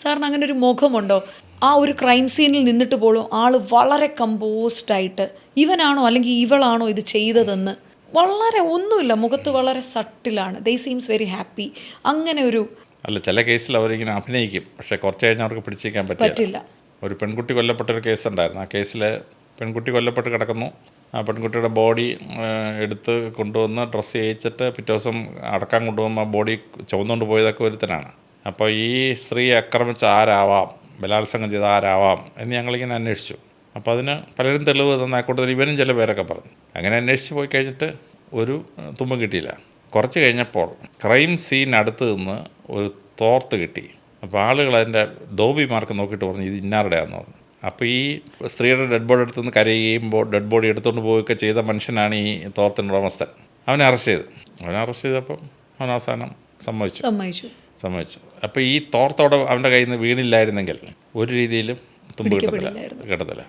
സാറിന് അങ്ങനെ ഒരു മുഖമുണ്ടോ? ആ ഒരു ക്രൈം സീനിൽ നിന്നിട്ട് പോലും ആള് വളരെ കമ്പോസ്ഡ് ആയിട്ട് ഇവനാണോ അല്ലെങ്കിൽ ഇവളാണോ ഇത് ചെയ്തതെന്ന് വളരെ ഒന്നുമില്ല, മുഖത്ത് വളരെ സട്ടിലാണ്. ദേ സീംസ് വെരി ഹാപ്പി. അങ്ങനെ ഒരു അല്ല, ചില കേസിൽ അവരിങ്ങനെ അഭിനയിക്കും, പക്ഷേ കുറച്ച് കഴിഞ്ഞാൽ അവർക്ക് പിടിച്ചിരിക്കാൻ പറ്റില്ല. ഒരു പെൺകുട്ടി കൊല്ലപ്പെട്ടൊരു കേസുണ്ടായിരുന്നു. ആ കേസിൽ പെൺകുട്ടി കൊല്ലപ്പെട്ട് കിടക്കുന്നു. ആ പെൺകുട്ടിയുടെ ബോഡി എടുത്ത് കൊണ്ടുവന്ന് ഡ്രസ്സ് ചെയ്യിച്ചിട്ട് പിറ്റേ ദിവസം അടക്കാൻ കൊണ്ടുപോകുമ്പോൾ ആ ബോഡി ചുവന്നുകൊണ്ട് പോയതൊക്കെ ഒരുത്തനാണ്. അപ്പോൾ ഈ സ്ത്രീ ആക്രമിച്ച ആരാവാം, ബലാത്സംഗം ചെയ്ത ആരാവാം എന്ന് ഞങ്ങളിങ്ങനെ അന്വേഷിച്ചു. അപ്പോൾ അതിന് പലരും തെളിവ് തന്ന കൂട്ടത്തിൽ ഇവനും ചില പേരൊക്കെ പറഞ്ഞു. അങ്ങനെ അന്വേഷിച്ച് പോയി കഴിഞ്ഞിട്ട് ഒരു തുമ്പും കിട്ടിയില്ല. കുറച്ച് കഴിഞ്ഞപ്പോൾ ക്രൈം സീൻ അടുത്ത് നിന്ന് ഒരു തോർത്ത് കിട്ടി. അപ്പോൾ ആളുകൾ അതിൻ്റെ ഡോബി മാർക്ക് നോക്കിയിട്ട് പറഞ്ഞു ഇത് ഇന്നാരുടെയാണെന്ന് പറഞ്ഞു. അപ്പോൾ ഈ സ്ത്രീയുടെ ഡെഡ് ബോഡി എടുത്തു നിന്ന് കരയുമ്പോൾ ഡെഡ് ബോഡി എടുത്തുകൊണ്ട് പോവുകയൊക്കെ ചെയ്ത മനുഷ്യനാണ് ഈ തോർത്തിൻ്റെ ഉടമസ്ഥൻ. അവനെ അറസ്റ്റ് ചെയ്തപ്പം അവൻ അവസാനം സമ്മതിച്ചു. അപ്പോൾ ഈ തോർത്തോടെ അവൻ്റെ കയ്യിൽ നിന്ന് വീണില്ലായിരുന്നെങ്കിൽ ഒരു രീതിയിലും തുമ്പ് കിട്ടത്തില്ല.